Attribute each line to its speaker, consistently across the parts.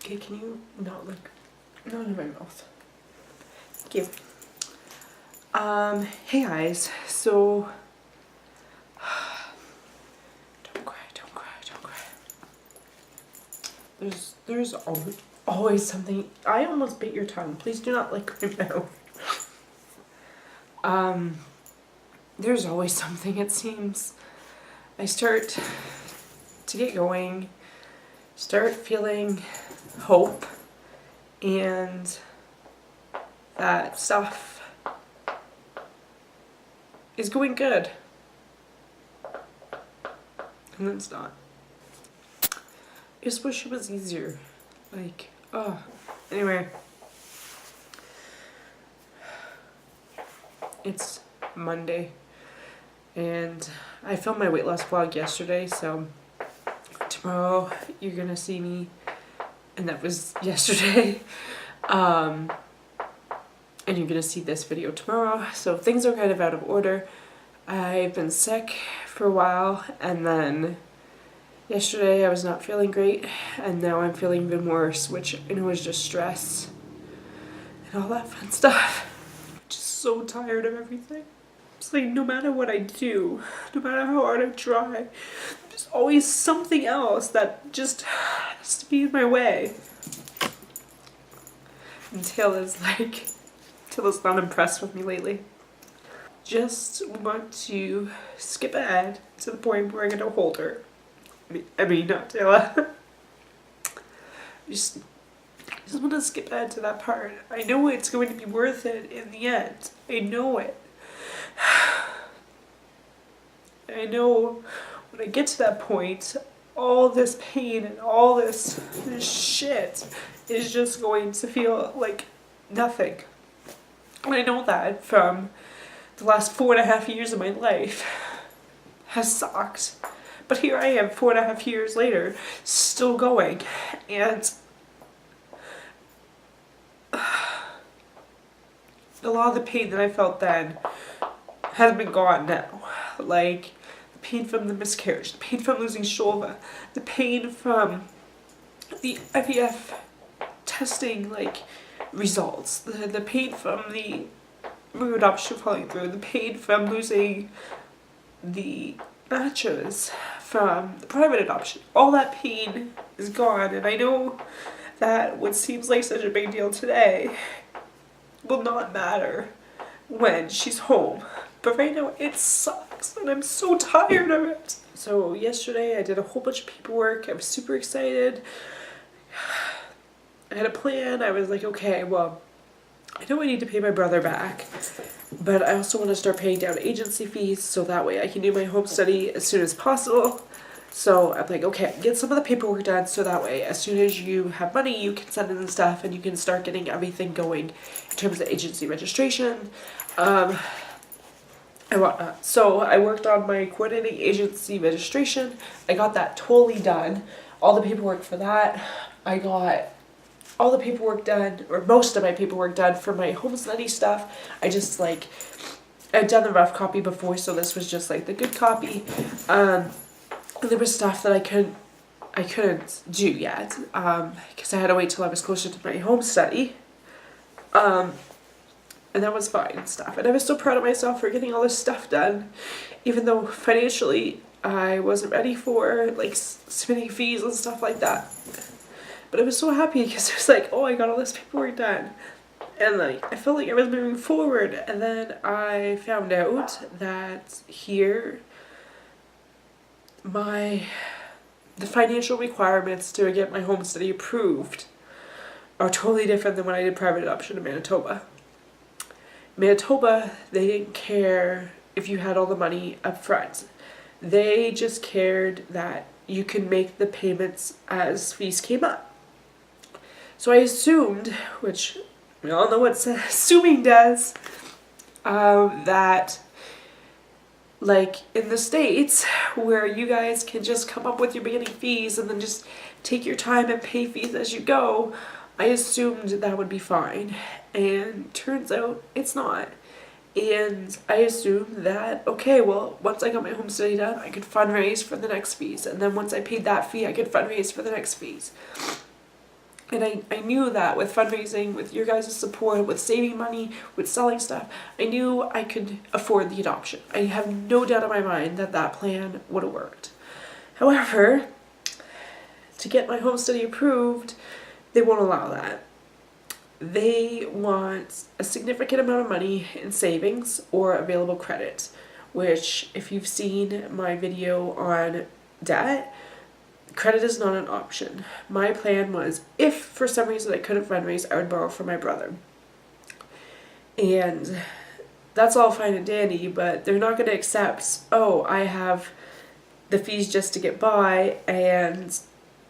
Speaker 1: Okay, can you not like, not in my mouth. Thank you. Hey guys, so, don't cry, don't cry, don't cry. There's always something. I almost bit your tongue. Please do not lick my mouth. There's always something, it seems. I start to get going, start feeling hope, and that stuff is going good. And then it's not. I just wish it was easier. Like, oh. Anyway. It's Monday. And I filmed my weight loss vlog yesterday, so tomorrow you're gonna see me. And that was yesterday. And you're gonna see this video tomorrow. So things are kind of out of order. I've been sick for a while, and then yesterday I was not feeling great, and now I'm feeling even worse, which I know is just stress and all that fun stuff. I'm just so tired of everything. It's like no matter what I do, no matter how hard I try, there's always something else that just has to be in my way. And Taylor's not impressed with me lately. Just want to skip ahead to the point where I'm gonna hold her. I mean, not Taylor. just want to skip ahead to that part. I know it's going to be worth it in the end. I know it. I know when I get to that point, all this pain and all this shit is just going to feel like nothing. And I know that from the last 4.5 years of my life has sucked. But here I am 4.5 years later, still going. And a lot of the pain that I felt then has been gone now. Like the pain from the miscarriage, the pain from losing Shova, the pain from the IVF testing results, the pain from the embryo adoption falling through, the pain from losing the matches, from the private adoption. All that pain is gone, and I know that what seems like such a big deal today will not matter when she's home. But right now it sucks, and I'm so tired of it. So yesterday I did a whole bunch of paperwork. I was super excited. I had a plan. I was like, okay, well, I know I need to pay my brother back, but I also want to start paying down agency fees so that way I can do my home study as soon as possible. So I'm like, okay, get some of the paperwork done so that way as soon as you have money, you can send in stuff and you can start getting everything going in terms of agency registration. And whatnot. So I worked on my coordinating agency registration. I got that totally done. All the paperwork for that. I got all the paperwork done, or most of my paperwork done for my home study stuff. I just I'd done the rough copy before, so this was just the good copy. And there was stuff that I couldn't do yet, because I had to wait till I was closer to my home study. And that was fine and stuff. And I was so proud of myself for getting all this stuff done, even though financially I wasn't ready for submitting fees and stuff like that. But I was so happy because it was oh, I got all this paperwork done. And I felt like I was moving forward. And then I found out that here, the financial requirements to get my home study approved are totally different than when I did private adoption in Manitoba. Manitoba, they didn't care if you had all the money up front. They just cared that you could make the payments as fees came up. So I assumed, which we all know what assuming does, that in the States, where you guys can just come up with your beginning fees and then just take your time and pay fees as you go, I assumed that would be fine. And turns out it's not. And I assumed that, okay, well, once I got my home study done, I could fundraise for the next fees. And then once I paid that fee, I could fundraise for the next fees. And I knew that with fundraising, with your guys' support, with saving money, with selling stuff, I knew I could afford the adoption. I have no doubt in my mind that that plan would have worked. However, to get my home study approved, they won't allow that. They want a significant amount of money in savings or available credit, which, if you've seen my video on debt, credit is not an option. My plan was, if for some reason I couldn't fundraise, I would borrow from my brother. And that's all fine and dandy, but they're not going to accept, oh, I have the fees just to get by and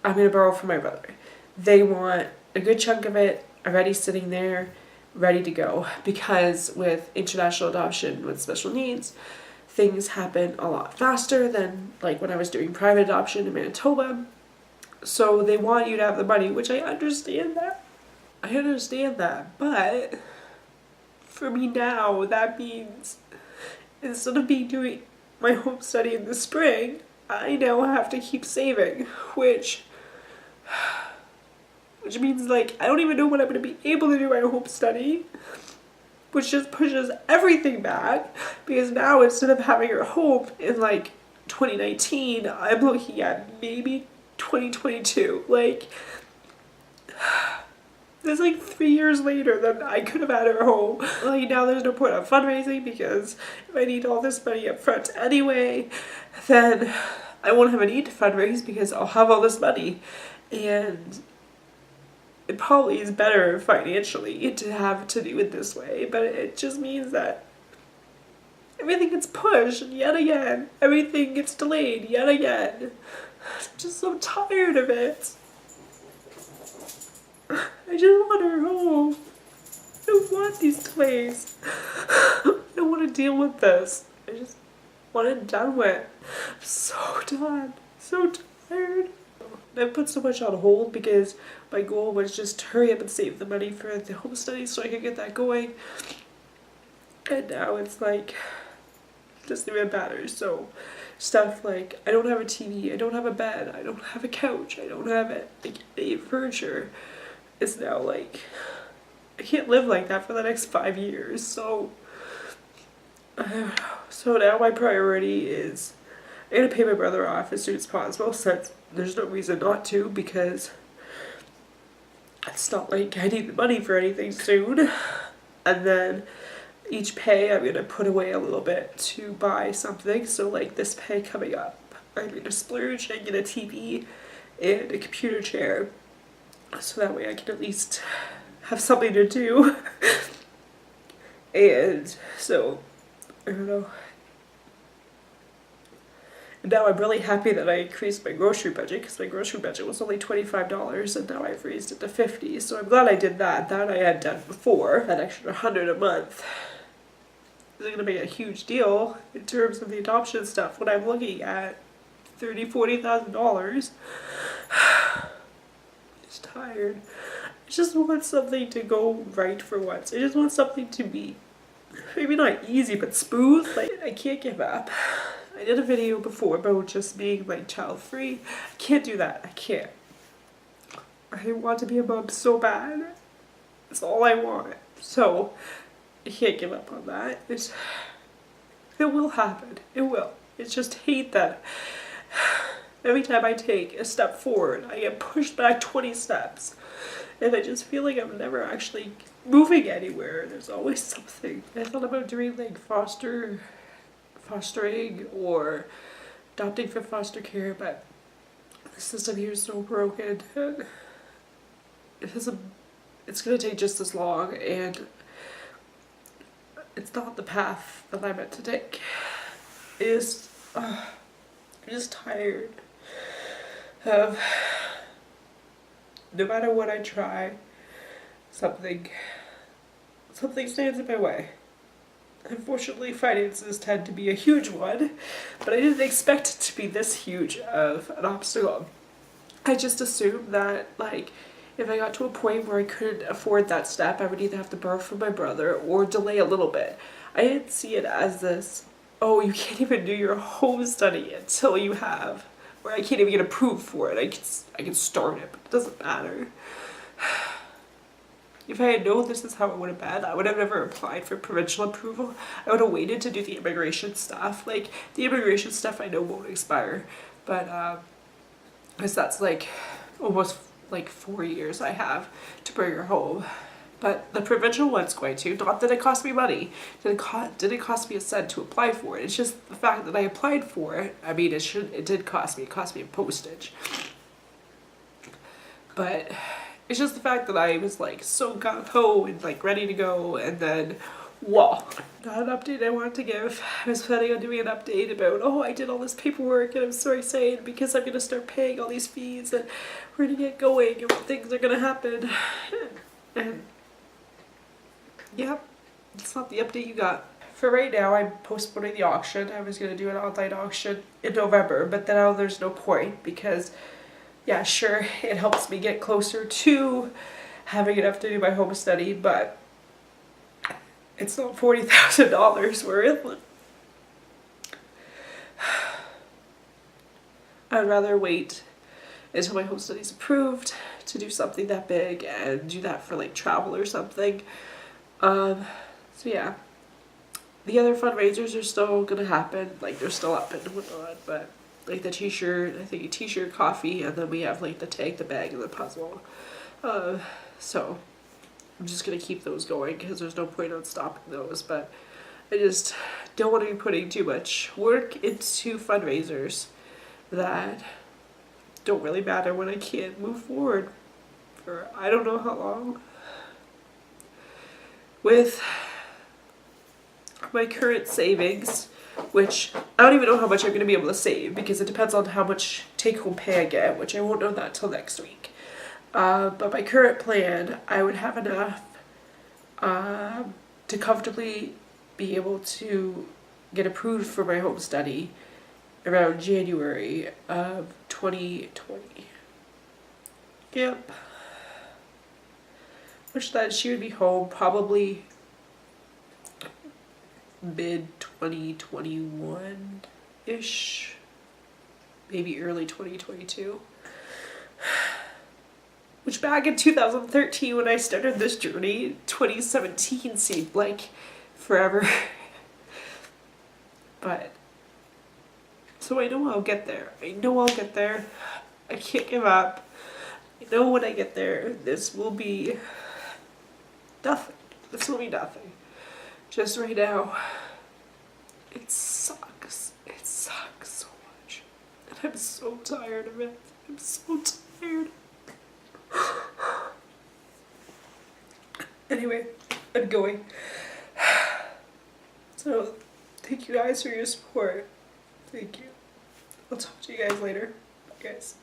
Speaker 1: I'm going to borrow from my brother. They want a good chunk of it already sitting there, ready to go. Because with international adoption with special needs, things happen a lot faster than like when I was doing private adoption in Manitoba. So they want you to have the money, which I understand that. But for me now, that means instead of me doing my home study in the spring, I now have to keep saving, which means like I don't even know when I'm going to be able to do my home study, which just pushes everything back, because now instead of having her home in like 2019, I'm looking at maybe 2022. Like, that's like 3 years later than I could have had her home. Like, now there's no point of fundraising, because if I need all this money up front anyway, then I won't have a need to fundraise because I'll have all this money. And it probably is better financially to have to do it this way, but it just means that everything gets pushed yet again. Everything gets delayed yet again. I'm just so tired of it. I just want her home. I don't want these delays. I don't want to deal with this. I just want it done with. I'm so done. So tired. I put so much on hold because my goal was just to hurry up and save the money for the home study so I could get that going. And now it's like, it doesn't even matter. So stuff like, I don't have a TV, I don't have a bed, I don't have a couch, I don't have like any furniture. It's now like, I can't live like that for the next 5 years. So now my priority is I'm gonna pay my brother off as soon as possible, since there's no reason not to, because it's not like I need the money for anything soon. And then each pay I'm gonna put away a little bit to buy something. So like this pay coming up, I'm gonna splurge and get a TV and a computer chair, so that way I can at least have something to do. And so, I don't know. And now I'm really happy that I increased my grocery budget, because my grocery budget was only $25 and now I've raised it to $50. So I'm glad I did that. That I had done before, that extra $100 a month. It's going to be a huge deal in terms of the adoption stuff when I'm looking at $30,000–$40,000. I'm just tired. I just want something to go right for once. I just want something to be maybe not easy, but smooth. Like, I can't give up. I did a video before about just being like child free. I can't do that. I can't. I want to be a mom so bad. That's all I want. So I can't give up on that. It will happen. It will. It's just hate that every time I take a step forward, I get pushed back 20 steps. And I just feel like I'm never actually moving anywhere. There's always something. I thought about doing like fostering or adopting for foster care, but the system here is so broken. And it's going to take just as long, and it's not the path that I meant to take. I'm just tired of, no matter what I try, something stands in my way. Unfortunately, finances tend to be a huge one, but I didn't expect it to be this huge of an obstacle. I just assumed that, like, if I got to a point where I couldn't afford that step, I would either have to borrow from my brother or delay a little bit. I didn't see it as this, oh, you can't even do your home study until you have, or I can't even get approved for it. I can start it, but it doesn't matter. If I had known this is how it would have been, I would have never applied for provincial approval. I would have waited to do the immigration stuff. Like, the immigration stuff I know won't expire, but because that's like almost like 4 years I have to bring her home. But the provincial one's going to. Not that it cost me money. Didn't cost me a cent to apply for it. It's just the fact that I applied for it. I mean, it did cost me. It cost me in postage. But it's just the fact that I was like so gung-ho and like ready to go, and then whoa, not an update I wanted to give. I was planning on doing an update about, oh, I did all this paperwork and I'm so excited because I'm gonna start paying all these fees and we're gonna get going and things are gonna happen. And yeah, it's not the update you got. For right now, I'm postponing the auction. I was gonna do an online auction in November, but now there's no point because, yeah, sure, it helps me get closer to having enough to do my home study, but it's not $40,000 worth. I'd rather wait until my home study's approved to do something that big and do that for like travel or something. So yeah, the other fundraisers are still gonna happen, like they're still up and whatnot, but like the t-shirt, I think a t-shirt, coffee, and then we have like the tag, the bag, and the puzzle. So I'm just gonna keep those going because there's no point on stopping those, but I just don't want to be putting too much work into fundraisers that don't really matter when I can't move forward for I don't know how long. With my current savings, which I don't even know how much I'm going to be able to save because it depends on how much take-home pay I get, which I won't know that till next week. But my current plan, I would have enough to comfortably be able to get approved for my home study around January of 2020. Yep. Which that she would be home probably mid-2021-ish, maybe early 2022. Which back in 2013 when I started this journey, 2017 seemed like forever. But, so I know I'll get there. I know I'll get there. I can't give up. I know when I get there, this will be nothing. This will be nothing. Just right now, it sucks. It sucks so much. And I'm so tired of it. I'm so tired. Anyway, I'm going. So, thank you guys for your support. Thank you. I'll talk to you guys later. Bye, guys.